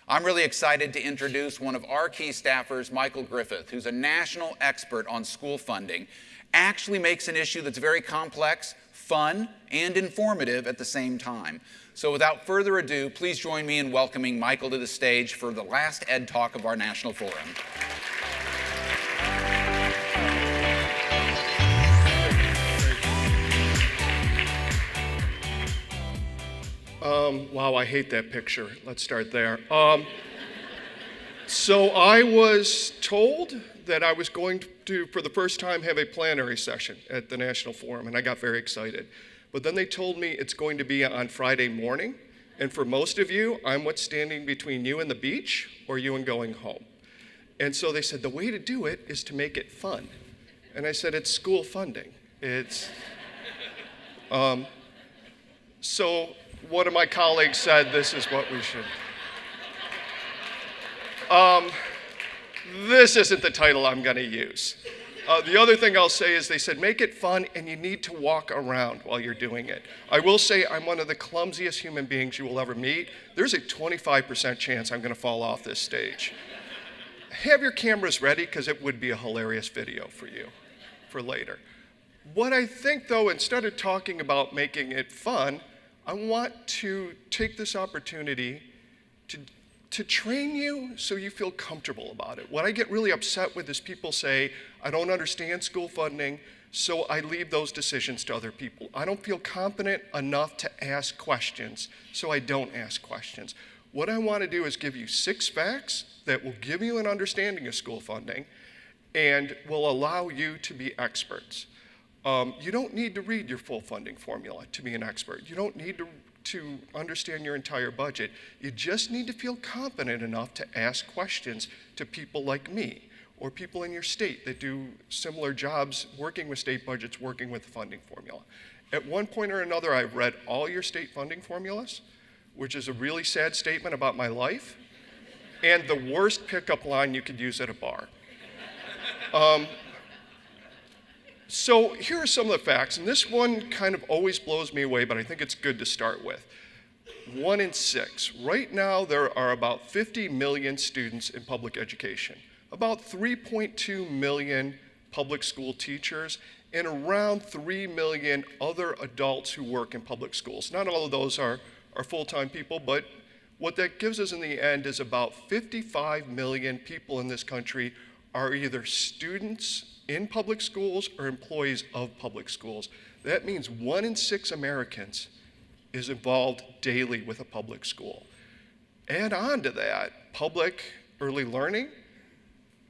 I'm really excited to introduce one of our key staffers, Michael Griffith, who's a national expert on school funding, actually makes an issue that's very complex, fun, and informative at the same time. So without further ado, please join me in welcoming Michael to the stage for the last Ed Talk of our National Forum. Wow, I hate that picture. Let's start there. So I was told that I was going to, for the first time, have a plenary session at the National Forum, and I got very excited. But then they told me it's going to be on Friday morning, and for most of you, I'm what's standing between you and the beach or you and going home. And so they said, the way to do it is to make it fun. And I said, it's school funding. So one of my colleagues said, this is what we should. This isn't the title I'm going to use. The other thing I'll say is they said, make it fun, and you need to walk around while you're doing it. I will say I'm one of the clumsiest human beings you will ever meet. There's a 25% chance I'm going to fall off this stage. Have your cameras ready, because it would be a hilarious video for you for later. What I think, though, instead of talking about making it fun, I want to take this opportunity to train you so you feel comfortable about it. What I get really upset with is people say, I don't understand school funding, so I leave those decisions to other people. I don't feel confident enough to ask questions, so I don't ask questions. What I want to do is give you 6 facts that will give you an understanding of school funding and will allow you to be experts. You don't need to read your full funding formula to be an expert. You don't need to understand your entire budget. You just need to feel confident enough to ask questions to people like me or people in your state that do similar jobs working with state budgets, working with the funding formula. At one point or another, I've read all your state funding formulas, which is a really sad statement about my life, and the worst pickup line you could use at a bar. So here are some of the facts, and this one kind of always blows me away, but I think it's good to start with. 1 in 6. Right now, there are about 50 million students in public education, about 3.2 million public school teachers, and around 3 million other adults who work in public schools. Not all of those are full-time people, but what that gives us in the end is about 55 million people in this country are either students in public schools or employees of public schools. That means 1 in 6 Americans is involved daily with a public school. Add on to that, public early learning,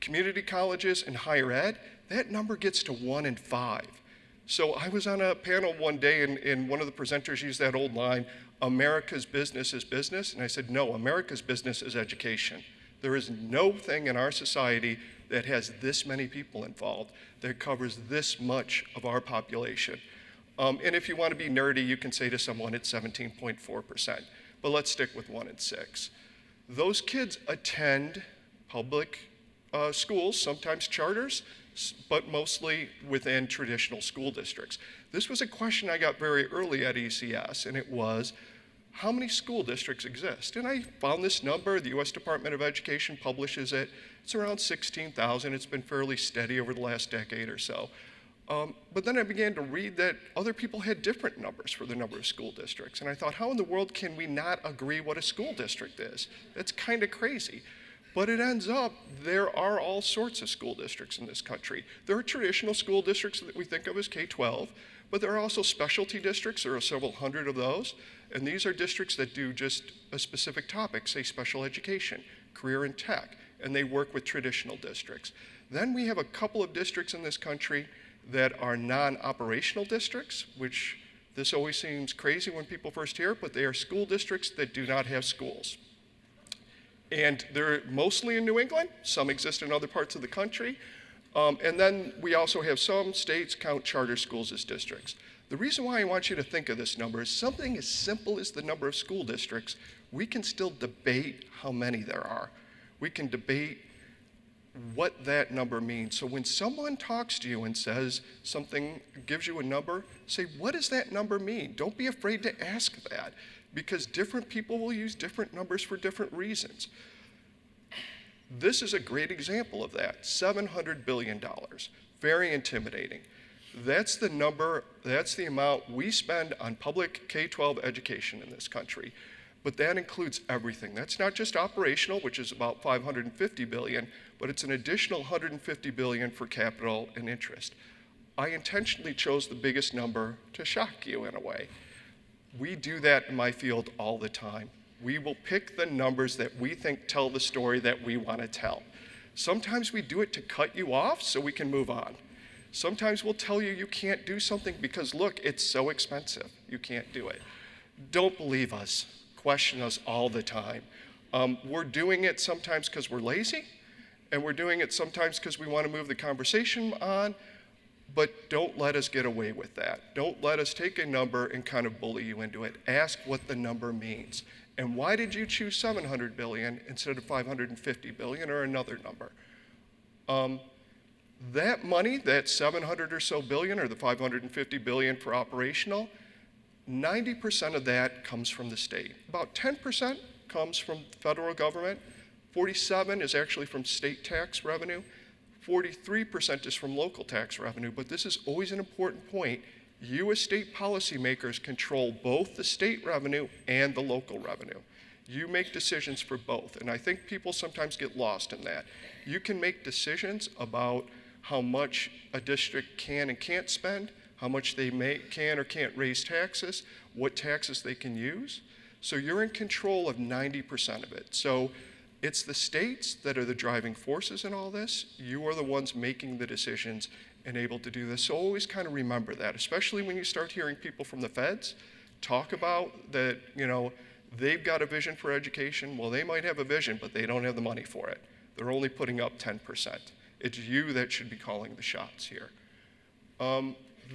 community colleges, and higher ed, that number gets to 1 in 5. So I was on a panel one day and one of the presenters used that old line, America's business is business, and I said, no, America's business is education. There is no thing in our society that has this many people involved, that covers this much of our population. And if you want to be nerdy, you can say to someone it's 17.4%. But let's stick with 1 in 6. Those kids attend public schools, sometimes charters, but mostly within traditional school districts. This was a question I got very early at ECS, and it was, how many school districts exist? And I found this number. The US Department of Education publishes it. It's around 16,000. It's been fairly steady over the last decade or so. But then I began to read that other people had different numbers for the number of school districts. And I thought, how in the world can we not agree what a school district is? That's kind of crazy. But it ends up, there are all sorts of school districts in this country. There are traditional school districts that we think of as K-12, but there are also specialty districts. There are several hundred of those. And these are districts that do just a specific topic, say special education, career and tech, and they work with traditional districts. Then we have a couple of districts in this country that are non-operational districts, which this always seems crazy when people first hear it, but they are school districts that do not have schools. And they're mostly in New England. Some exist in other parts of the country. And then we also have some states count charter schools as districts. The reason why I want you to think of this number is something as simple as the number of school districts. We can still debate how many there are. We can debate what that number means. So when someone talks to you and says something, gives you a number, say, what does that number mean? Don't be afraid to ask that. because different people will use different numbers for different reasons. This is a great example of that, $700 billion, very intimidating. That's the number, that's the amount we spend on public K-12 education in this country. But that includes everything. That's not just operational, which is about $550 billion, but it's an additional $150 billion for capital and interest. I intentionally chose the biggest number to shock you in a way. We do that in my field all the time. We will pick the numbers that we think tell the story that we want to tell. Sometimes we do it to cut you off so we can move on. Sometimes we'll tell you you can't do something because, look, it's so expensive, you can't do it. Don't believe us. Question us all the time. We're doing it sometimes because we're lazy, and we're doing it sometimes because we want to move the conversation on, but don't let us get away with that. Don't let us take a number and kind of bully you into it. Ask what the number means. And why did you choose $700 billion instead of $550 billion or another number? That money, that 700 or so billion, or the 550 billion for operational, 90% of that comes from the state. About 10% comes from federal government. 47 is actually from state tax revenue. 43% is from local tax revenue. But this is always an important point. You as state policymakers control both the state revenue and the local revenue. You make decisions for both. And I think people sometimes get lost in that. You can make decisions about how much a district can and can't spend, how much they can or can't raise taxes, what taxes they can use. So you're in control of 90% of it. So it's the states that are the driving forces in all this. You are the ones making the decisions and able to do this. So always kind of remember that, especially when you start hearing people from the feds talk about that, they've got a vision for education. Well, they might have a vision, but they don't have the money for it. They're only putting up 10%. It's you that should be calling the shots here.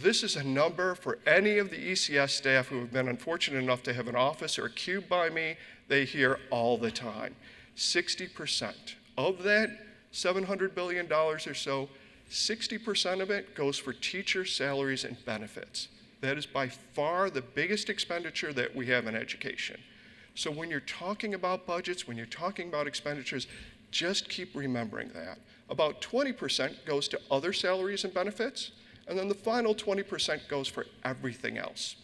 This is a number for any of the ECS staff who have been unfortunate enough to have an office or a cube by me, they hear all the time. 60% of that $700 billion or so, 60% of it goes for teacher salaries and benefits. That is by far the biggest expenditure that we have in education. So when you're talking about budgets, when you're talking about expenditures, just keep remembering that. About 20% goes to other salaries and benefits, and then the final 20% goes for everything else.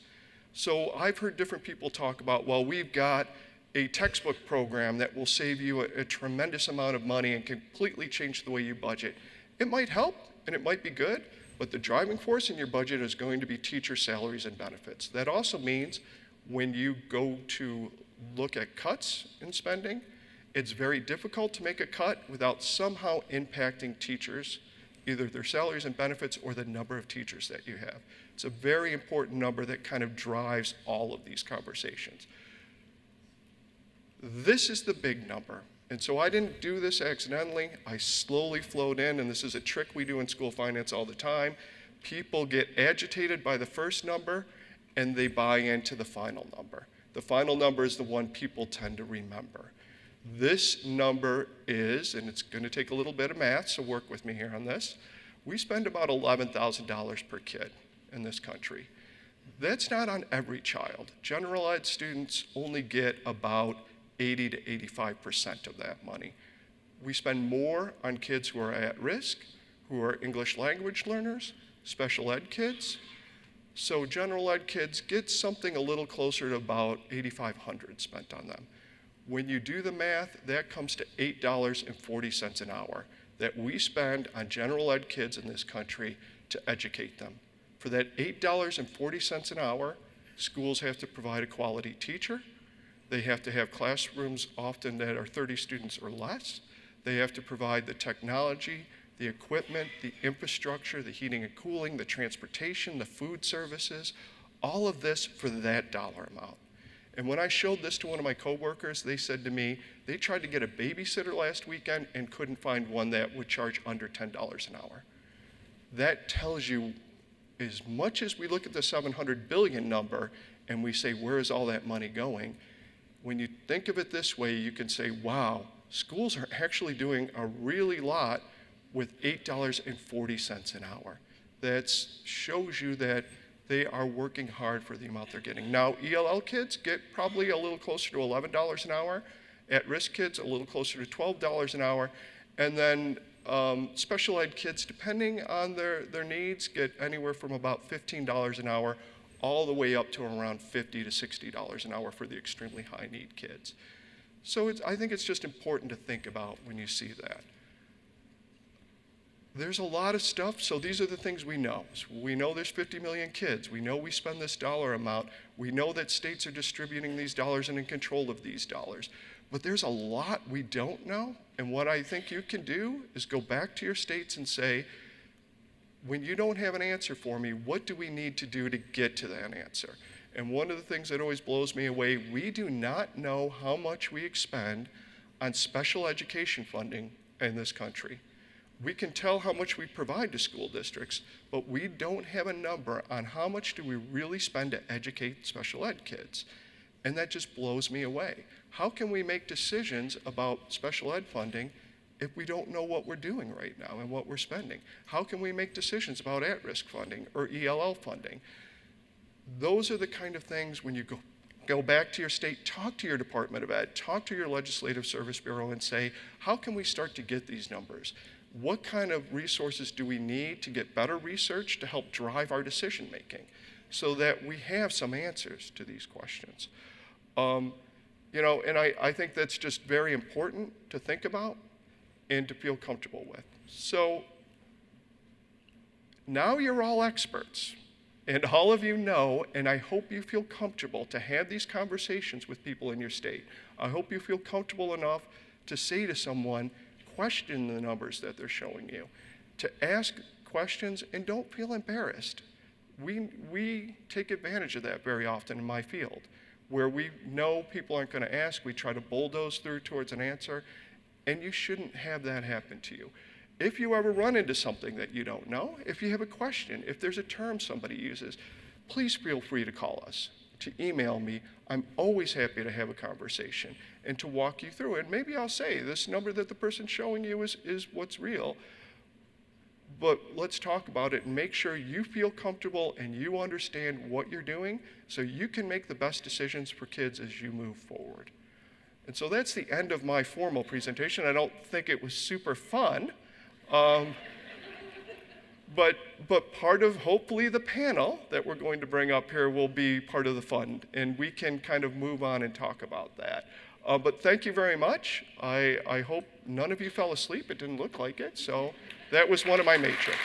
So I've heard different people talk about, well, we've got a textbook program that will save you a tremendous amount of money and completely change the way you budget. It might help, and it might be good, but the driving force in your budget is going to be teacher salaries and benefits. That also means when you go to look at cuts in spending, it's very difficult to make a cut without somehow impacting teachers, either their salaries and benefits or the number of teachers that you have. It's a very important number that kind of drives all of these conversations. This is the big number. And so I didn't do this accidentally. I slowly flowed in, and this is a trick we do in school finance all the time. People get agitated by the first number, and they buy into the final number. The final number is the one people tend to remember. This number is, and it's going to take a little bit of math, so work with me here on this. We spend about $11,000 per kid in this country. That's not on every child. General ed students only get about 80 to 85% of that money. We spend more on kids who are at risk, who are English language learners, special ed kids. So general ed kids get something a little closer to about $8,500 spent on them. When you do the math, that comes to $8.40 an hour that we spend on general ed kids in this country to educate them. For that $8.40 an hour, schools have to provide a quality teacher. They have to have classrooms often that are 30 students or less. They have to provide the technology, the equipment, the infrastructure, the heating and cooling, the transportation, the food services, all of this for that dollar amount. And when I showed this to one of my coworkers, they said to me, they tried to get a babysitter last weekend and couldn't find one that would charge under $10 an hour. That tells you, as much as we look at the 700 billion number and we say, where is all that money going? When you think of it this way, you can say, wow, schools are actually doing a really lot with $8.40 an hour. That shows you that They are working hard for the amount they're getting. Now, ELL kids get probably a little closer to $11 an hour. At-risk kids, a little closer to $12 an hour. And then special ed kids, depending on their needs, get anywhere from about $15 an hour all the way up to around $50 to $60 an hour for the extremely high need kids. So I think it's just important to think about when you see that. There's a lot of stuff, so these are the things we know. So we know there's 50 million kids. We know we spend this dollar amount. We know that states are distributing these dollars and in control of these dollars. But there's a lot we don't know, and what I think you can do is go back to your states and say, when you don't have an answer for me, what do we need to do to get to that answer? And one of the things that always blows me away, we do not know how much we expend on special education funding in this country. We can tell how much we provide to school districts, but we don't have a number on how much do we really spend to educate special ed kids. And that just blows me away. How can we make decisions about special ed funding if we don't know what we're doing right now and what we're spending? How can we make decisions about at-risk funding or ELL funding? Those are the kind of things when you go back to your state, talk to your Department of Ed, talk to your Legislative Service Bureau and say, how can we start to get these numbers? What kind of resources do we need to get better research to help drive our decision making so that we have some answers to these questions? And I think that's just very important to think about and to feel comfortable with. So now you're all experts, and all of you know, and I hope you feel comfortable to have these conversations with people in your state. I hope you feel comfortable enough to say to someone, question the numbers that they're showing you, to ask questions and don't feel embarrassed. We take advantage of that very often in my field. Where we know people aren't going to ask, we try to bulldoze through towards an answer, and you shouldn't have that happen to you. If you ever run into something that you don't know, if you have a question, if there's a term somebody uses, please feel free to call us, to email me. I'm always happy to have a conversation and to walk you through it. Maybe I'll say this number that the person's showing you is what's real, but let's talk about it and make sure you feel comfortable and you understand what you're doing so you can make the best decisions for kids as you move forward. And so that's the end of my formal presentation. I don't think it was super fun, but part of hopefully the panel that we're going to bring up here will be part of the fun, and we can kind of move on and talk about that. But thank you very much. I hope none of you fell asleep. It didn't look like it, so that was one of my matrix.